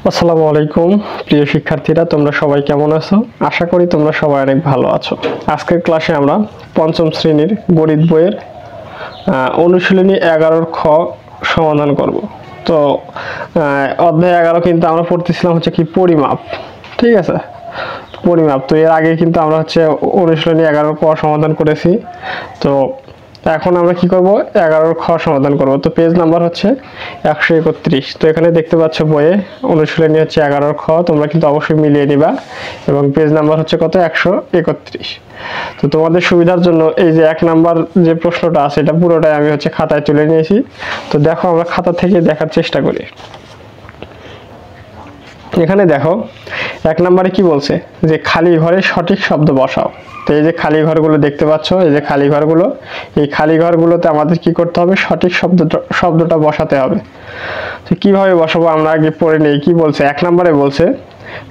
আসসালামু আলাইকুম প্রিয় শিক্ষার্থীরা, তোমরা সবাই কেমন আছো? আশা করি তোমরা সবাই অনেক ভালো আছো। আজকের ক্লাসে আমরা পঞ্চম শ্রেণীর গণিত বইয়ের অনুশীলনী 11 খ সমাধান করব। তো অধ্যায় 11 কিন্তু আমরা পড়তেছিলাম হচ্ছে কি পরিমাপ, ঠিক আছে? পরিমাপ। তো এর আগে কিন্তু আমরা হচ্ছে অনুশীলনী 11 ক সমাধান করেছি। তো এখন আমরা কি করব, 11 খ সমাধান করব। তো পেজ নাম্বার হচ্ছে 131। তো এখানে দেখতে পাচ্ছ বইয়ে অনুশীলনী হচ্ছে 11 খ, তোমরা কিন্তু অবশ্যই মিলিয়ে নিবা। এবং পেজ নাম্বার হচ্ছে কত, 131। তো তোমাদের সুবিধার জন্য এই যে 1 নাম্বার যে প্রশ্নটা আছে এটা পুরোটাই আমি হচ্ছে খাতায় তুলে নিয়েছি। তো দেখো আমরা খাতা থেকে দেখার চেষ্টা করি। এখানে দেখো 1 নম্বরে কি বলছে, যে খালি ঘরে সঠিক শব্দ বসাও। তো এই যে খালি ঘরগুলো দেখতে পাচ্ছ, এই যে খালি ঘরগুলো, এই খালি ঘরগুলোতে আমাদের কি করতে হবে, সঠিক শব্দটা বসাতে হবে। তো কিভাবে বসাবো আমরা আগে পড়ে নেই। কি বলছে 1 নম্বরে বলছে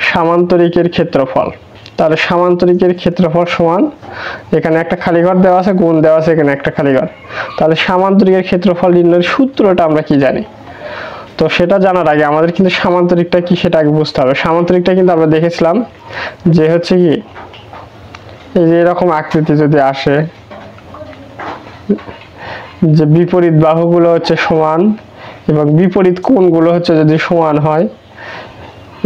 সামান্তরিকের ক্ষেত্রফল। তাহলে সামান্তরিকের ক্ষেত্রফল সমান, এখানে একটা খালি ঘর দেওয়া আছে, গুণ দেওয়া আছে এখানে একটা খালি ঘর। তাহলে সামান্তরিকের ক্ষেত্রফল নির্ণয়ের সূত্রটা আমরা কি জানি? তো সেটা জানার আগে আমাদের কিন্তু সামান্তরিকটা কি সেটা আগে বুঝতে হবে। সামান্তরিকটা কিন্তু আমরা দেখেছিলাম যে হচ্ছে কি, এই যে এরকম আকৃতি যদি আসে, যে বিপরীত বাহুগুলো হচ্ছে সমান এবং বিপরীত কোণগুলো হচ্ছে যদি সমান হয়,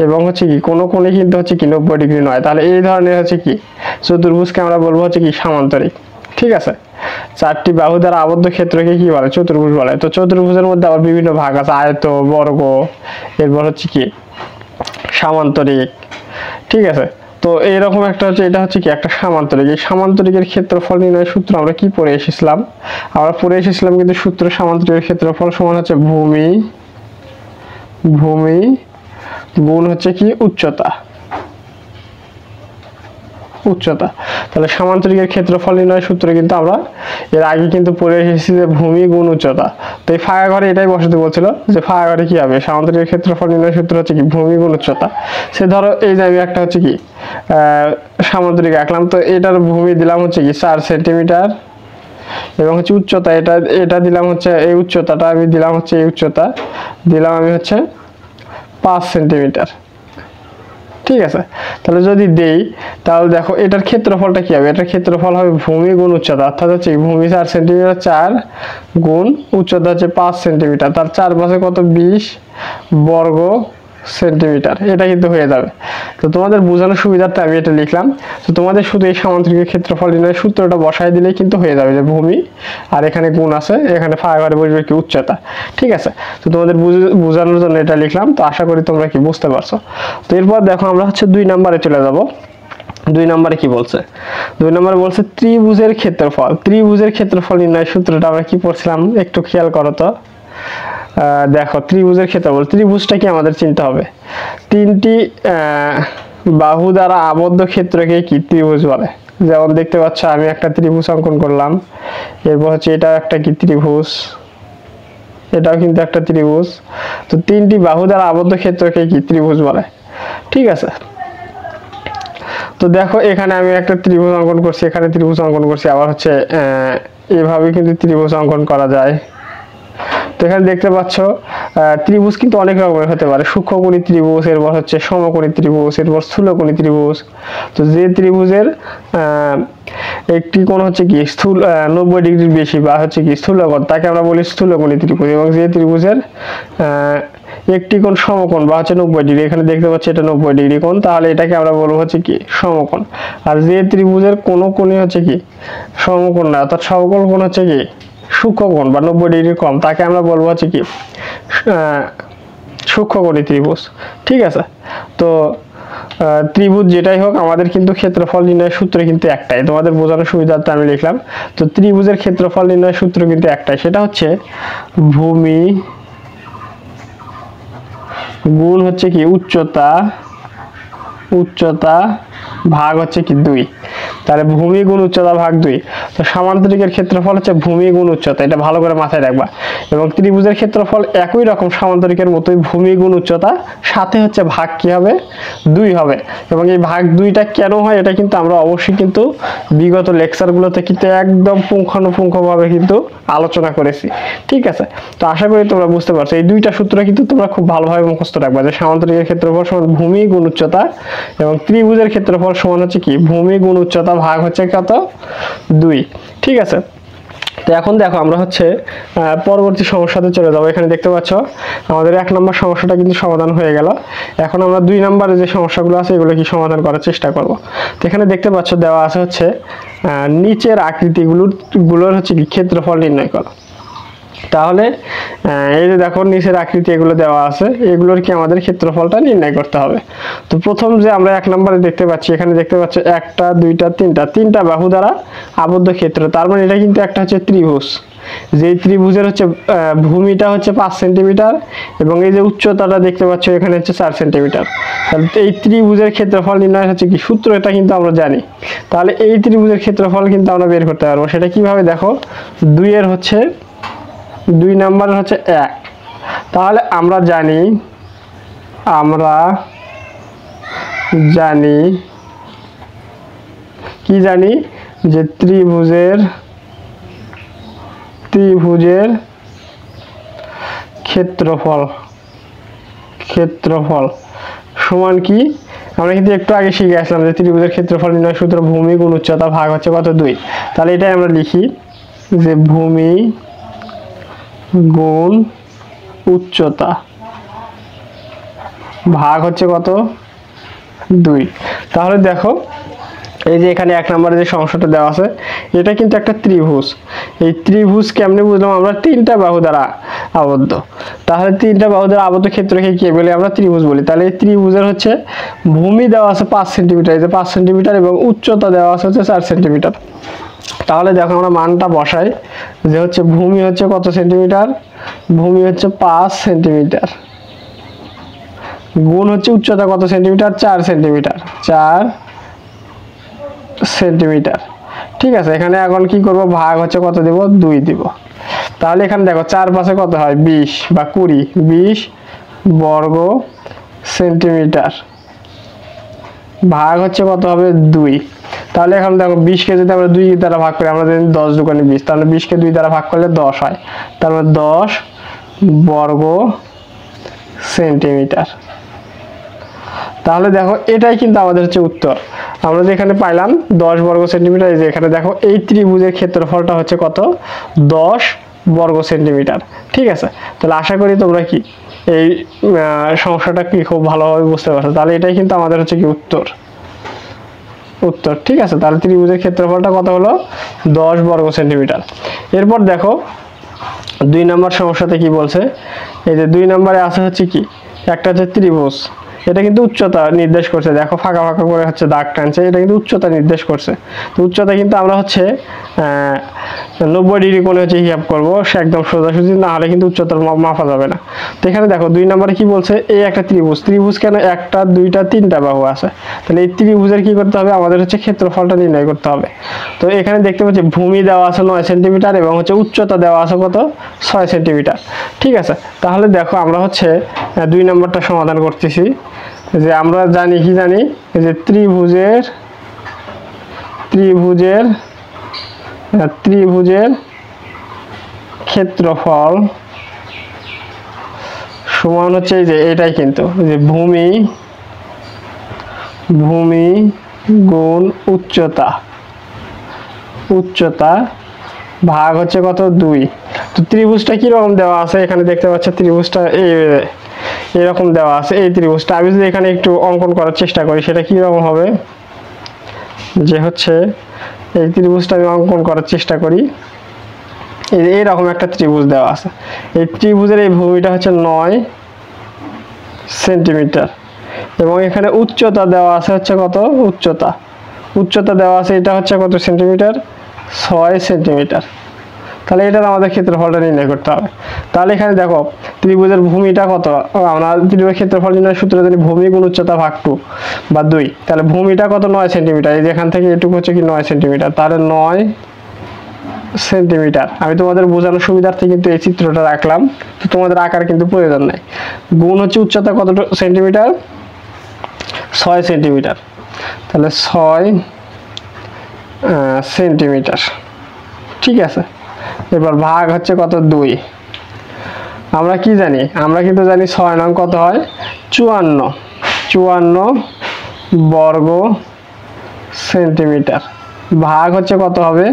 এবং হচ্ছে কি কোনো কোণে কিন্তু হচ্ছে কি 90 ডিগ্রি নয়, তাহলে এই ধরনের হচ্ছে কি চতুর্ভুজকে আমরা বলবো হচ্ছে কি সামান্তরিক, ঠিক আছে? 4টি বাহু দ্বারা আবদ্ধ ক্ষেত্রকে কি বলে, চতুর্ভুজ বলে। তো চতুর্ভুজের মধ্যে আবার বিভিন্ন ভাগ আছে, আয়ত, বর্গ, এরপর হচ্ছে কি সামান্তরিক, ঠিক আছে? তো এইরকম একটা হচ্ছে, এটা হচ্ছে কি একটা সামান্তরিক। এই সামান্তরিকের ক্ষেত্রফল নির্ণয়ের সূত্র আমরা কি পড়ে এসেছিলাম? আমরা পড়ে এসেছিলাম কিন্তু সূত্র, সামান্তরিকের ক্ষেত্রফল সমান হচ্ছে ভূমি গুণ হচ্ছে কি উচ্চতা। তাহলে সামান্তরিকের ক্ষেত্রফল নির্ণয়ের সূত্র কিন্তু আমরা এর আগে কিন্তু পড়ে এসেছি, যে ভূমি গুণ উচ্চতা। তো এই ফাঁকা ঘরে এটাই বসাতে বলছিল, যে ফাঁকা ঘরে কি হবে, সামান্তরিকের ক্ষেত্রফল নির্ণয়ের সূত্র হচ্ছে কি ভূমি গুণ উচ্চতা। সে ধরো এই যে আমি একটা হচ্ছে কি সামান্তরিক আঁকলাম, তো এটার ভূমি দিলাম হচ্ছে কি 4 সেন্টিমিটার, এবং হচ্ছে উচ্চতা এটা দিলাম হচ্ছে, এই উচ্চতাটা আমি দিলাম হচ্ছে, এই উচ্চতা দিলাম আমি হচ্ছে 5 সেন্টিমিটার, ঠিক আছে? তাহলে যদি দেই, তাহলে দেখো এটার ক্ষেত্রফলটা কি হবে, এটার ক্ষেত্রফল হবে ভূমি গুণ উচ্চতা, অর্থাৎ হচ্ছে ভূমি 4 সেন্টিমিটার, 4 গুণ উচ্চতা হচ্ছে 5 সেন্টিমিটার, তার 4 পাশে কত 20 বর্গ সেন্টিমিটার, এটা কিন্তু হয়ে যাবে। তো তোমাদের বোঝানোর সুবিধার্থে আমি এটা লিখলাম। তো তোমাদের শুধু এই সামান্তরিকের ক্ষেত্রফল নির্ণয়ের সূত্রটা বসাই দিলেই কিন্তু হয়ে যাবে, যে ভূমি আর এখানে গুণ আছে, এখানে ফাঁকা ঘরে বসবে কি উচ্চতা, ঠিক আছে? তো তোমাদের বোঝানোর জন্য এটা লিখলাম। তো আশা করি তোমরা কি বুঝতে পারছো। তো এরপর দেখো আমরা হচ্ছে 2 নম্বরে চলে যাব। 2 নম্বরে কি বলছে, 2 নম্বরে বলছে ত্রিভুজের ক্ষেত্রফল। ত্রিভুজের ক্ষেত্রফল নির্ণয়ের সূত্রটা আমরা কি পড়ছিলাম একটু খেয়াল করো তো। দেখো ত্রিভুজের ক্ষেত্রফল, ত্রিভুজটা কি আমাদের চিনতে হবে, 3টি বাহু দ্বারা আবদ্ধ ক্ষেত্রকে কি ত্রিভুজ বলে। যেমন দেখতে পাচ্ছ আমি একটা ত্রিভুজ অঙ্কন করলাম, এরপর হচ্ছে এটা একটা কি ত্রিভুজ, এটাও কিন্তু একটা ত্রিভুজ। তো 3টি বাহু দ্বারা আবদ্ধ ক্ষেত্রকে কি ত্রিভুজ বলে, ঠিক আছে? তো দেখো এখানে আমি একটা ত্রিভুজ অঙ্কন করছি, এখানে ত্রিভুজ অঙ্কন করছি, আবার হচ্ছে এইভাবে কিন্তু ত্রিভুজ অঙ্কন করা যায়। তো এখানে দেখতে পাচ্ছ ত্রিভুজ কিন্তু অনেক রকমের হতে পারে, সূক্ষ্মকোণী ত্রিভুজ, এরপর হচ্ছে সমকোণী ত্রিভুজ, এরপর স্থূলকোণী ত্রিভুজ। তো যে ত্রিভুজের একটি কোণ হচ্ছে কি 90 ডিগ্রির বেশি বা হচ্ছে কি স্থূলকোণ, তাকে আমরা বলি স্থূলকোণী ত্রিভুজ। এবং যে ত্রিভুজের একটি কোণ সমকোণ বা হচ্ছে 90 ডিগ্রি, এখানে দেখতে পাচ্ছি এটা 90 ডিগ্রি কোণ, তাহলে এটাকে আমরা বলবো হচ্ছে কি সমকোণ। আর যে ত্রিভুজের কোনো কোণই হচ্ছে কি সমকোণ না, অর্থাৎ সকল কোণ হচ্ছে কি সূক্ষ্মকোণ বা 90 ডিগ্রি কম, তাকে আমরা বলবো হচ্ছে কি সূক্ষ্মকোণী ত্রিভুজ, ঠিক আছে? তো ত্রিভুজ যেটাই হোক, আমাদের কিন্তু ক্ষেত্রফল নির্ণয়ের সূত্র কিন্তু একটাই, তোমাদের বোঝানোর সুবিধার্থে আমি লিখলাম। তো ত্রিভুজের ক্ষেত্রফল নির্ণয়ের সূত্র কিন্তু একটাই, সেটা হচ্ছে ভূমি গুণ হচ্ছে কি উচ্চতা ভাগ হচ্ছে কি 2। তাহলে ভূমি গুণ উচ্চতা ভাগ 2। তো সামান্তরিকের ক্ষেত্রফল হচ্ছে ভূমি গুণ উচ্চতা, এটা ভালো করে মাথায় রাখবা। এবং ত্রিভুজের ক্ষেত্রফল একই রকম সামান্তরিকের মতোই ভূমি গুণ উচ্চতা, সাথে হচ্ছে ভাগ কি হবে 2 হবে। এবং এই ভাগ 2টা কেন হয় এটা কিন্তু আমরা অবশ্যই কিন্তু বিগত লেকচারগুলোতে কিন্তু একদম পুঙ্খানুপুঙ্খভাবে কিন্তু আলোচনা করেছি, ঠিক আছে। তো আশা করি তোমরা বুঝতে পারছো, এই দুইটা সূত্র কিন্তু তোমরা খুব ভালোভাবে মুখস্থ রাখবা, যে সামান্তরিকের ক্ষেত্রফল সমান ভূমি গুণ উচ্চতা এবং ত্রিভুজের ক্ষেত্রফল সমান হচ্ছে কি ভূমি গুণ উচ্চতা ভাগ হচ্ছে কত 2, ঠিক আছে। তো এখন দেখো আমরা হচ্ছে পরবর্তী সমস্যাতে চলে যাবো। এখানে দেখতে পাচ্ছ আমাদের 1 নম্বর সমস্যাটা কিন্তু সমাধান হয়ে গেল। এখন আমরা 2 নম্বরে যে সমস্যাগুলো আছে এগুলো কি সমাধান করার চেষ্টা করব। তো এখানে দেখতে পাচ্ছ দেওয়া আছে হচ্ছে নিচের আকৃতিগুলোর হচ্ছে কি ক্ষেত্রফল নির্ণয় করো। তাহলে এই যে দেখো নিচের আকৃতি এগুলো দেওয়া আছে, এগুলোর কি আমাদের ক্ষেত্রফলটা নির্ণয় করতে হবে। তো প্রথম যে আমরা 1 নম্বরে দেখতে পাচ্ছি, এখানে দেখতে পাচ্ছ 1টা 2টা 3টা বাহু দ্বারা আবদ্ধ ক্ষেত্র, তার মানে এটা কিন্তু একটা হচ্ছে ত্রিভুজ। যে ত্রিভুজের হচ্ছে ভূমিটা হচ্ছে 5 সেন্টিমিটার এবং এই যে উচ্চতাটা দেখতে পাচ্ছ এখানে হচ্ছে 4 সেন্টিমিটার। তাহলে এই ত্রিভুজের ক্ষেত্রফল নির্ণয় হচ্ছে কি সূত্র, এটা কিন্তু আমরা জানি। তাহলে এই ত্রিভুজের ক্ষেত্রফল কিন্তু আমরা বের করতে পারবো। সেটা কিভাবে দেখো, 2 নম্বরের হচ্ছে 1। তাহলে আমরা জানি কি জানি যে ত্রিভুজের ক্ষেত্রফল সমান কি, আমরা কিন্তু একটু আগে শিখে আসলাম যে ত্রিভুজের ক্ষেত্রফল নির্ণয় সূত্র ভূমি গুণ উচ্চতা ভাগ হচ্ছে কত 2। তাহলে এটাই আমরা লিখি যে ভূমি গুণ উচ্চতা ভাগ হচ্ছে কত 2। তাহলে দেখো এই যে এখানে 1 নম্বরে যে সমস্যাটা দেওয়া আছে এটা কিন্তু একটা ত্রিভুজ। এই ত্রিভুজ কেমনে বুঝলাম আমরা, 3টা বাহু দ্বারা আবদ্ধ। তাহলে 3টা বাহু দ্বারা আবদ্ধ ক্ষেত্রকে কি বলি আমরা, ত্রিভুজ বলি। তাহলে এই ত্রিভুজের হচ্ছে ভূমি দেওয়া আছে 5 সেন্টিমিটার, এই যে 5 সেন্টিমিটার এবং উচ্চতা দেওয়া আছে হচ্ছে 4 সেন্টিমিটার। তাহলে দেখো আমরা মানটা বসাই যে হচ্ছে ভূমি হচ্ছে কত সেন্টিমিটার, ভূমি হচ্ছে 5 সেন্টিমিটার গুণ হচ্ছে উচ্চতা কত সেন্টিমিটার 4 সেন্টিমিটার, ঠিক আছে। এখানে এখন কি করব, ভাগ হচ্ছে কত দেব 2 দিব। তাহলে এখানে দেখো 4 পাশে কত হয় 20 বা 20 বর্গ সেন্টিমিটার ভাগ হচ্ছে কত হবে 2। তাহলে এখন দেখো 20কে যদি আমরা 2 দ্বারা ভাগ করি, আমরা জানি 10 দুগুণে 20, তাহলে 20কে 2 দ্বারা ভাগ করলে 10 হয়। তাহলে 10 বর্গ সেন্টিমিটার। তাহলে দেখো এটাই কিন্তু আমাদের হচ্ছে উত্তর। আমরা যেখানে পাইলাম 10 বর্গ সেন্টিমিটার, এই যে এখানে দেখো এই ত্রিভুজের ক্ষেত্রফলটা হচ্ছে কত 10 বর্গ সেন্টিমিটার, ঠিক আছে। তাহলে আশা করি তোমরা কি এই সমস্যাটা কি খুব ভালোভাবে বুঝতে পারছো। তাহলে এটাই কিন্তু আমাদের হচ্ছে কি উত্তর, ঠিক আছে। তাহলে ত্রিভুজের ক্ষেত্রফলটা কত হলো 10 বর্গ সেন্টিমিটার। এরপর দেখো 2 নম্বর সমস্যাতে কি বলছে, এই যে 2 নম্বরে আছে হচ্ছে কি একটা হচ্ছে ত্রিভুজ, এটা কিন্তু উচ্চতা নির্দেশ করছে, দেখো ফাঁকা ফাঁকা করে হচ্ছে দাগ টানছে, এটা কিন্তু উচ্চতা নির্দেশ করছে। তো উচ্চতা কিন্তু আমরা হচ্ছে 90 ডিগ্রি কোণে হচ্ছে হিসাব করবো, সে একদম সোজাসুজি, না হলে কিন্তু উচ্চতার মাপা যাবে না। তো এখানে দেখো 2 নম্বরে কি বলছে, এই একটা ত্রিভুজ কেন 1টা 2টা 3টা বাহু আছে। তাহলে এই ত্রিভুজের কি করতে হবে, আমাদের হচ্ছে ক্ষেত্রফলটা নির্ণয় করতে হবে। তো এখানে দেখতে পাচ্ছি ভূমি দেওয়া আছে 9 সেন্টিমিটার এবং হচ্ছে উচ্চতা দেওয়া আছে কত 6 সেন্টিমিটার, ঠিক আছে। তাহলে দেখো আমরা হচ্ছে 2 নম্বরটা সমাধান করতেছি। যে আমরা জানি কি জানি যে ত্রিভুজের ক্ষেত্রফল সমান হচ্ছে এই যে এটাই কিন্তু যে ভূমি গুণ উচ্চতা ভাগ হচ্ছে কত 2। তো ত্রিভুজটা কি রকম দেওয়া আছে, এখানে দেখতে পাচ্ছ ত্রিভুজটা এরকম দেওয়া আছে। এই ত্রিভুজটা আমি যদি এখানে একটু অঙ্কন করার চেষ্টা করি, সেটা কি রকম হবে, যে হচ্ছে এই ত্রিভুজটা আমি অঙ্কন করার চেষ্টা করি, এইরকম একটা ত্রিভুজ দেওয়া আছে। এই ত্রিভুজের এই ভূমিটা হচ্ছে 9 সেন্টিমিটার এবং এখানে উচ্চতা দেওয়া আছে হচ্ছে কত, উচ্চতা দেওয়া আছে এটা হচ্ছে কত সেন্টিমিটার 6 সেন্টিমিটার। তাহলে এটার আমাদের ক্ষেত্রফলটা নির্ণয় করতে হবে। তাহলে এখানে দেখো ত্রিভুজের ভূমিটা কত, আমরা ত্রিভুজের ক্ষেত্রফল নির্ণয় সূত্র জানি ভূমি গুণ উচ্চতা ভাগ 2 বা 2। তাহলে ভূমিটা কত 9 সেন্টিমিটার, এই যেখান থেকে এটুকু হচ্ছে কি 9 সেন্টিমিটার। তাহলে 9 সেন্টিমিটার। আমি তোমাদের বোঝানোর সুবিধার্থে কিন্তু এই চিত্রটা রাখলাম, তো তোমাদের আকার কিন্তু প্রয়োজন নাই। গুণ হচ্ছে উচ্চতা কত সেন্টিমিটার, 6 সেন্টিমিটার, তাহলে 6 সেন্টিমিটার। ঠিক আছে, এবার ভাগ হচ্ছে কত 2। আমরা কি জানি, আমরা কিন্তু জানি 6 নং কত হয় 54 বর্গ সেন্টিমিটার, ভাগ হচ্ছে কত হবে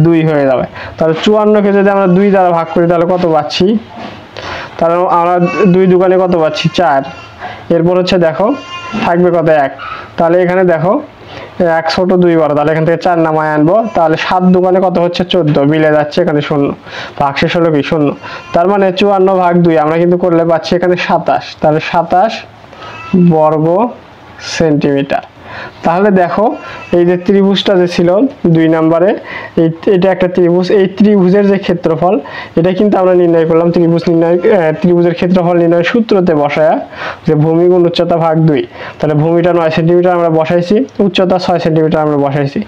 2 হয়ে যাবে। তাহলে 54কে যদি আমরা 2 দ্বারা ভাগ করি তাহলে কত পাচ্ছি, তাহলে আমরা 2 দোকানে কত পাচ্ছি 4। এরপর হচ্ছে দেখো থাকবে কত 1, তাহলে এখানে দেখো 1 ছোট 2 বড়, তাহলে এখান থেকে 4 নামায় আনবো, তাহলে 7 দোকানে কত হচ্ছে 14, মিলে যাচ্ছে এখানে 0, ভাগশেষ হলো কি 0। তার মানে 54 ভাগ 2 আমরা কিন্তু করলে পাচ্ছি এখানে 27, তাহলে 27 বর্গ সেন্টিমিটার। তাহলে দেখো এই যে ত্রিভুজটা যে ছিল 2 নম্বরে, এটা একটা ত্রিভুজ, এই ত্রিভুজের যে ক্ষেত্রফল এটা কিন্তু আমরা নির্ণয় করলাম ত্রিভুজের ক্ষেত্রফল নির্ণয়ের সূত্রতে বসায়া, যে ভূমি গুণ উচ্চতা ভাগ 2। তাহলে ভূমিটা 9 সেন্টিমিটার আমরা বসাইছি, উচ্চতা 6 সেন্টিমিটার আমরা বসাইছি,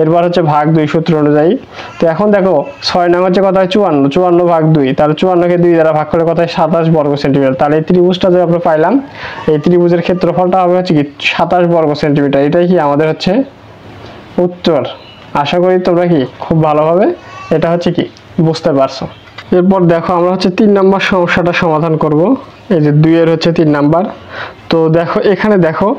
এরপর হচ্ছে ভাগ 2 সূত্র অনুযায়ী। তো এখন দেখো 6 নং হচ্ছে কত হয় 54 ভাগ 2, তাহলে 54কে 2 দ্বারা ভাগ করলে কত হয় 27 বর্গ সেন্টিমিটার। তাহলে এই ত্রিভুজটা যে আমরা পাইলাম, এই ত্রিভুজের ক্ষেত্রফলটা হবে হচ্ছে কি 27 বর্গ সেন্টিমিটার। এটাই কি আমাদের হচ্ছে উত্তর। আশা করি তোমরা কি খুব ভালোভাবে এটা হচ্ছে কি বুঝতে পারছো। এরপর দেখো আমরা হচ্ছে 3 নম্বর সমস্যাটা সমাধান করব। এই যে 2 এর হচ্ছে 3 নাম্বার। তো দেখো এখানে দেখো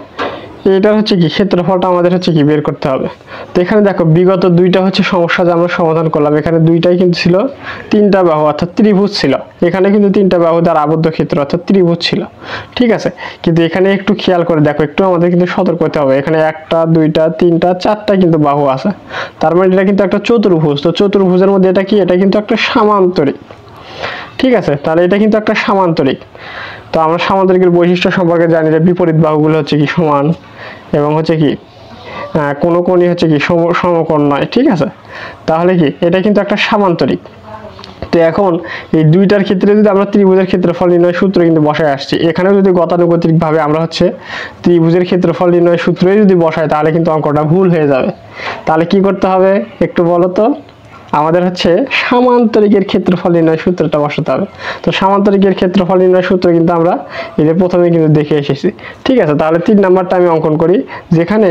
এটার হচ্ছে কি ক্ষেত্রফলটা আমাদের হচ্ছে কি বের করতে হবে। তো এখানে দেখো বিগত 2টা হচ্ছে সমস্যা যে আমরা সমাধান করলাম, এখানে 2টাই কিন্তু ছিল 3টা বাহু অর্থাৎ ত্রিভুজ ছিল, এখানে কিন্তু 3টা বাহু দ্বারা আবদ্ধ ক্ষেত্র অর্থাৎ ত্রিভুজ ছিল। ঠিক আছে, কিন্তু এখানে একটু খেয়াল করে দেখো, একটু আমাদের কিন্তু সতর্ক হতে হবে, এখানে 1টা 2টা 3টা 4টা কিন্তু বাহু আছে, তার মানে এটা কিন্তু একটা চতুর্ভুজ। তো চতুর্ভুজের মধ্যে এটা কি, এটা কিন্তু একটা সামান্তরিক। ঠিক আছে, তাহলে এটা কিন্তু একটা সামান্তরিক। তো আমরা সামান্তরিকের বৈশিষ্ট্য সম্পর্কে জানি যে বিপরীত বাহুগুলো হচ্ছে কি সমান, এবং হচ্ছে কি কোনো কোণই হচ্ছে কি সমকোণ নয়। ঠিক আছে, তাহলে কি এটা কিন্তু একটা সামান্তরিক। তো এখন এই 2টার ক্ষেত্রে যদি আমরা ত্রিভুজের ক্ষেত্রফল নির্ণয় সূত্র কিন্তু বসায় আসছি, এখানে যদি গতানুগতিক ভাবে আমরা হচ্ছে ত্রিভুজের ক্ষেত্রফল নির্ণয় সূত্রই যদি বসাই তাহলে কিন্তু অঙ্কটা ভুল হয়ে যাবে। তাহলে কি করতে হবে একটু বলো তো, আমাদের হচ্ছে সামান্তরিকের ক্ষেত্রফল নির্ণয় সূত্রটা বসাতে হবে। তো সামান্তরিকের ক্ষেত্রফল নির্ণয় সূত্র কিন্তু আমরা এই যে প্রথমে কিন্তু দেখে এসেছি। ঠিক আছে, তাহলে 3 নাম্বারটা আমি অঙ্কন করি, যেখানে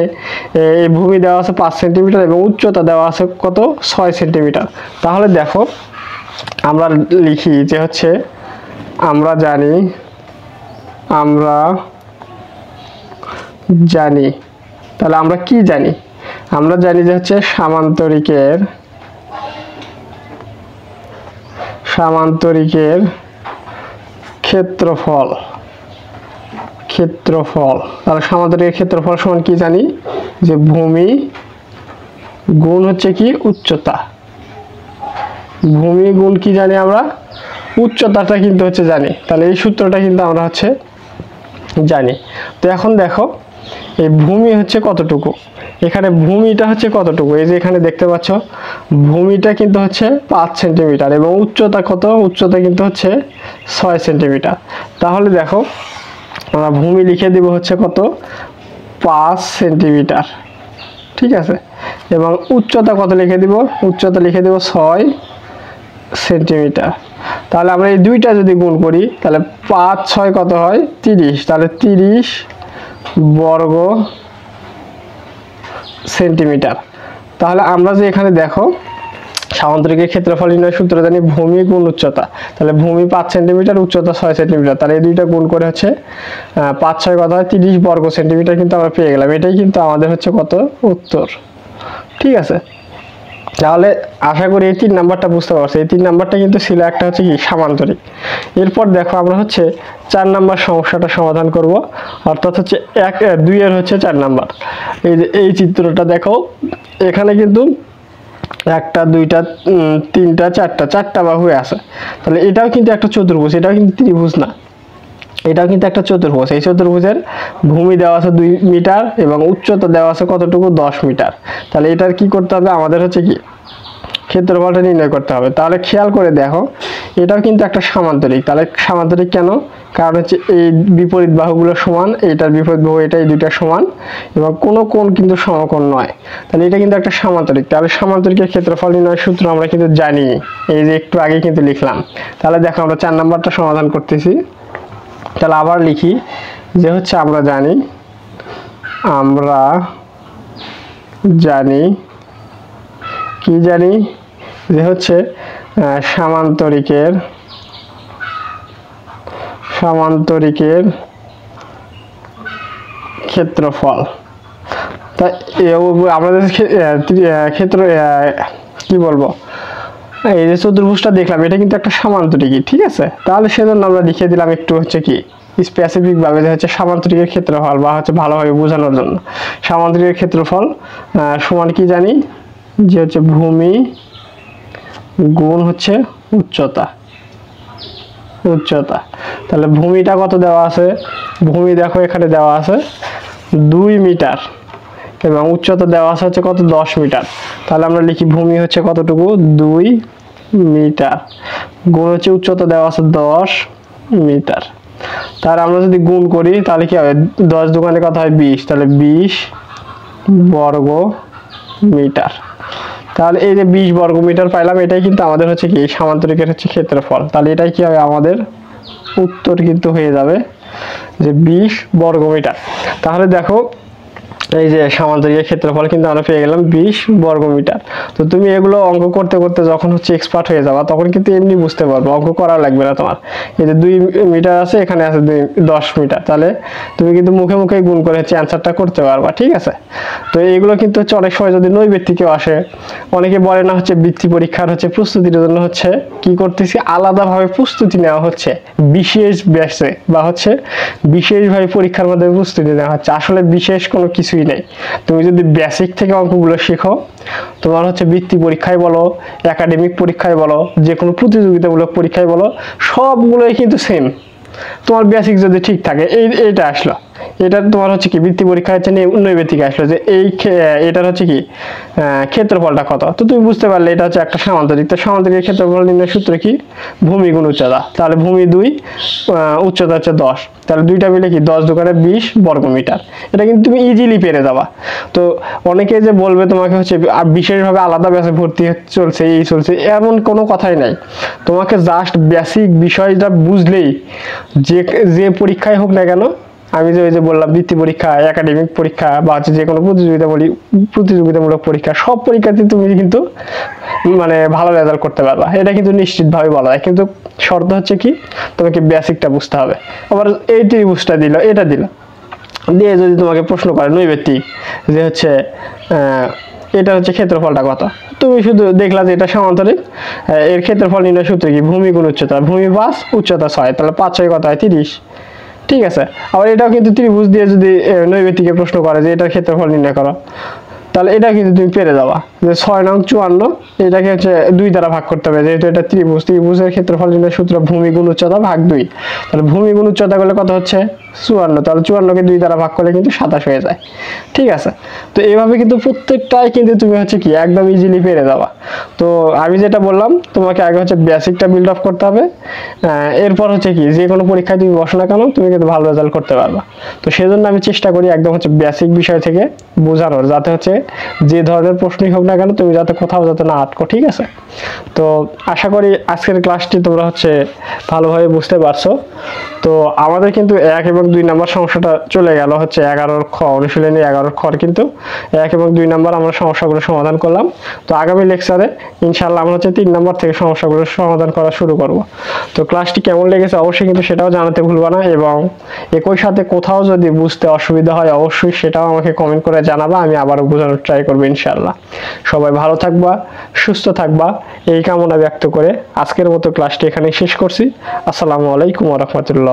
এই ভূমি দেওয়া আছে 5 সেন্টিমিটার এবং উচ্চতা দেওয়া আছে কত 6 সেন্টিমিটার। তাহলে দেখো আমরা লিখি যে হচ্ছে আমরা জানি, তাহলে আমরা কি জানি, আমরা জানি যে হচ্ছে সামান্তরিকের ক্ষেত্রফল, তাহলে সামান্তরিকের ক্ষেত্রফল সমান কি জানি, যে ভূমি গুণ হচ্ছে কি উচ্চতা, ভূমি গুণ কি জানি আমরা উচ্চতাটা কিন্তু হচ্ছে জানি, তাহলে এই সূত্রটা কিন্তু আমরা হচ্ছে জানি। তো এখন দেখো এই ভূমি হচ্ছে কতটুকু, এখানে ভূমিটা হচ্ছে কতটুকু, এই যে এখানে দেখতে পাচ্ছ ভূমিটা কিন্তু হচ্ছে 5 সেন্টিমিটার এবং উচ্চতা কত, উচ্চতা কিন্তু হচ্ছে 6 সেন্টিমিটার। তাহলে দেখো আমরা ভূমি লিখে দিব হচ্ছে কত 5 সেন্টিমিটার। ঠিক আছে, এবং উচ্চতা কত লিখে দিব, উচ্চতা লিখে দিব 6 সেন্টিমিটার। তাহলে আমরা এই 2টা যদি গুণ করি তাহলে 5 6 কত হয় 30, তাহলে 30 বর্গ সেন্টিমিটার। তাহলে আমরা যে এখানে দেখো সামান্তরিকের ক্ষেত্রফল নির্ণয় সূত্র জানি ভূমি গুণ উচ্চতা, তাহলে ভূমি 5 সেন্টিমিটার উচ্চতা 6 সেন্টিমিটার, তাহলে এই 2টা গুণ করে হচ্ছে 5 6 কত হয় 30 বর্গ সেন্টিমিটার কিন্তু আমরা পেয়ে গেলাম। এটাই কিন্তু আমাদের হচ্ছে কত উত্তর। ঠিক আছে, তাহলে আশা করি এই 3 নাম্বারটা বুঝতে পারছো। এই 3 নাম্বারটা কিন্তু ছিল একটা হচ্ছে কি সামান্তরিক। এরপর দেখো আমরা হচ্ছে 4 নাম্বার সমস্যাটা সমাধান করব, অর্থাৎ হচ্ছে 2 এর হচ্ছে 4 নাম্বার। এই যে এই চিত্রটা দেখো, এখানে কিন্তু 1টা 2টা 3টা 4টা বাহু আছে, তাহলে এটাও কিন্তু একটা চতুর্ভুজ, এটাও কিন্তু ত্রিভুজ না, এটাও কিন্তু একটা চতুর্ভুজ। এই চতুর্ভুজের ভূমি দেওয়া আছে 2 মিটার এবং উচ্চতা দেওয়া আছে কতটুকু 10 মিটার। তাহলে এটার কি করতে হবে আমাদের হচ্ছে কি ক্ষেত্রফলটা নির্ণয় করতে হবে। তাহলে খেয়াল করে দেখো, এটাও কিন্তু একটা সামান্তরিক। তাহলে সামান্তরিক কেন? কারণ হচ্ছে এই বিপরীত বাহুগুলো সমান, এইটার বিপরীত বাহু এটা, এই দুইটা সমান এবং কোনো কোণ কিন্তু সমকোণ নয়। তাহলে এটা কিন্তু একটা সামান্তরিক। তাহলে সামান্তরিকের ক্ষেত্রফল নির্ণয়ের সূত্র আমরা কিন্তু জানি, এই যে একটু আগে কিন্তু লিখলাম। তাহলে দেখো আমরা 4 নাম্বারটা সমাধান করতেছি। তাহলে আবার লিখি যে হচ্ছে আমরা জানি কি জানি যে হচ্ছে সামান্তরিকের ক্ষেত্রফল। তা আমাদের ক্ষেত্র কি বলবো, এই যে চতুর্ভুজটা দেখলাম এটা কিন্তু একটা সামান্তরিকই, ঠিক আছে। তাহলে সেজন্য আমরা লিখে দিলাম একটু হচ্ছে কি স্পেসিফিক ভাবে যে হচ্ছে সামান্তরিকের ক্ষেত্রফল, বা হচ্ছে ভালোভাবে বোঝানোর জন্য সামান্তরিকের ক্ষেত্রফল সমান কি জানি যে হচ্ছে ভূমি গুণ হচ্ছে উচ্চতা। তাহলে ভূমিটা কত দেওয়া আছে? ভূমি দেখো এখানে দেওয়া আছে 2 মিটার এবং উচ্চতা দেওয়া আছে হচ্ছে কত? 10 মিটার। তাহলে আমরা লিখি ভূমি হচ্ছে কতটুকু? 2 মিটার গুণ হচ্ছে উচ্চতা দেওয়া আছে 10 মিটার। তাহলে আমরা যদি গুণ করি তাহলে কি হবে? 10 দোকানে কত হয়? 20। তাহলে 20 বর্গ মিটার। তাহলে এই যে 20 বর্গ মিটার পাইলাম, এটাই কিন্তু আমাদের হচ্ছে কি সামান্তরিকের হচ্ছে ক্ষেত্রফল। তাহলে এটাই কি হবে? আমাদের উত্তর কিন্তু হয়ে যাবে যে 20 বর্গ মিটার। তাহলে দেখো এই যে সামান্তরিকের ক্ষেত্রফল কিন্তু আমরা পেয়ে গেলাম 20 বর্গ মিটার। তো তুমি এগুলো অঙ্ক করতে করতে যখন হচ্ছে এক্সপার্ট হয়ে যাবা তখন কিন্তু এমনি বুঝতে পারবে, অঙ্ক করা লাগবে না তোমার। এই যে 2 মিটার আছে, এখানে আছে 10 মিটার, তাহলে তুমি কিন্তু মুখে মুখে গুণ করে হচ্ছে অ্যান্সারটা করতে পারবা, ঠিক আছে। তো এইগুলো কিন্তু হচ্ছে অনেক সময় যদি নৈবেত্তিকেও আসে, অনেকে বলে না হচ্ছে বৃত্তি পরীক্ষার হচ্ছে প্রস্তুতির জন্য হচ্ছে কি করতেছি, আলাদাভাবে প্রস্তুতি নেওয়া হচ্ছে বিশেষ ব্যাচে, বা হচ্ছে বিশেষভাবে পরীক্ষার মাধ্যমে প্রস্তুতি নেওয়া হচ্ছে। আসলে বিশেষ কোনো কিছুই নেই। তুমি যদি বেসিক থেকে অঙ্কগুলো শেখো, তোমার হচ্ছে বৃত্তি পরীক্ষায় বলো, একাডেমিক পরীক্ষায় বলো, যে কোনো প্রতিযোগিতামূলক পরীক্ষায় বলো, সবগুলোই কিন্তু সেম। তোমার বেসিক যদি ঠিক থাকে, এইটা আসলো, এটা তোমার হচ্ছে কি বৃত্তি পরীক্ষা হচ্ছে নৈবেতিক আসলো যে এটার হচ্ছে কি ক্ষেত্রফলটা কত। তো তুমি বুঝতে পারলে এটা হচ্ছে একটা সামান্তরিক। তো সামান্তরিকের ক্ষেত্রফল নির্ণয়ের সূত্র কি? ভূমি গুণ উচ্চতা। তাহলে ভূমি 2, উচ্চতা হচ্ছে 10, তাহলে দুইটা মিলে কি 10 দোকানে 20 বর্গ মিটার। এটা কিন্তু তুমি ইজিলি পেরে যাবা। তো অনেকে যে বলবে তোমাকে হচ্ছে বিশেষভাবে আলাদা ব্যাচে ভর্তি চলছে, এই চলছে, এমন কোনো কথাই নাই। তোমাকে জাস্ট বেসিক বিষয়টা বুঝলেই যে পরীক্ষায় হোক না কেন, আমি যে ওই যে বললাম বৃত্তি পরীক্ষা, একাডেমিক পরীক্ষা, বা হচ্ছে যে কোনো প্রতিযোগিতামূলক পরীক্ষা, সব পরীক্ষাতে তুমি কিন্তু মানে ভালো রেজাল্ট করতে পারবা, এটা কিন্তু নিশ্চিতভাবে বলা যায়। কিন্তু শর্ত হচ্ছে কি, তোমাকে বেসিকটা বুঝতে হবে। আবার এই ত্রিভুজটা দিল, এটা দিল, দিয়ে যদি তোমাকে প্রশ্ন করে নৈবেত্তিক যে হচ্ছে এটা হচ্ছে ক্ষেত্রফলটা কত, তুমি শুধু দেখলা যে এটা সমান্তরিক, এর ক্ষেত্রফল নির্ণয় সূত্র কি? ভূমি গুণ উচ্চতা। ভূমি 5, উচ্চতা 6, তাহলে 5 6 কত হয়? 30, ঠিক আছে। আবার এটাও কিন্তু ত্রিভুজ দিয়ে যদি নৈবেত্তিকে প্রশ্ন করে যে এটার ক্ষেত্রফল নির্ণয় করো, তাহলে এটা কিন্তু তুমি পেরে যাবা যে 6 নং 54, এটাকে হচ্ছে 2 দ্বারা ভাগ করতে হবে, যেহেতু এটা ত্রিভুজের ক্ষেত্রফল নির্ণয় সূত্র ভূমি গুণ উচ্চতা ভাগ 2। তাহলে ভূমি গুণ উচ্চতা করলে কত হচ্ছে? 54। তাহলে 54 কে 2 দ্বারা ভাগ করলে কিন্তু 27 হয়ে যায়, ঠিক আছে। তো এইভাবে কিন্তু প্রত্যেকটাই কিন্তু তুমি হচ্ছে কি একদম ইজিলি পেরে যাবা। তো আমি যেটা বললাম, তোমাকে আগে হচ্ছে বেসিকটা বিল্ড আপ করতে হবে, এরপর হচ্ছে কি যে কোনো পরীক্ষায় তুমি বসো না কেন তুমি কিন্তু ভালো রেজাল্ট করতে পারবা। তো সেজন্য আমি চেষ্টা করি একদম হচ্ছে বেসিক বিষয় থেকে বোঝানোর, যাতে হচ্ছে যে ধরনের প্রশ্নই হোক না কেন তুমি যাতে কোথাও যাতে না আটকো, ঠিক আছে। তো আশা করি আজকের ক্লাসটি তোমরা হচ্ছে ভালোভাবে বুঝতে পারছো। তো আমাদের কিন্তু 1 এবং 2 নাম্বার সমস্যাটা চলে গেল হচ্ছে 11 খ, অনুশীলনী 11 খ কিন্তু 1 এবং 2 নাম্বার আমরা সমস্যাগুলো সমাধান করলাম। তো আগামী লেকচারে ইনশাআল্লাহ আমরা হচ্ছে 3 নাম্বার থেকে সমস্যাগুলো সমাধান করা শুরু করব। তো ক্লাসটি কেমন লেগেছে অবশ্যই কিন্তু সেটাও জানাতে ভুলবা না, এবং একই সাথে কোথাও যদি বুঝতে অসুবিধা হয় অবশ্যই সেটাও আমাকে কমেন্ট করে জানাবা, আমি আবারও বোঝানোর ট্রাই করবো ইনশাআল্লাহ। সবাই ভালো থাকবা, সুস্থ থাকবা, এই কামনা ব্যক্ত করে আজকের মতো ক্লাসটি এখানেই শেষ করছি। আসসালামু আলাইকুম ওয়া রাহমাতুল্লাহ।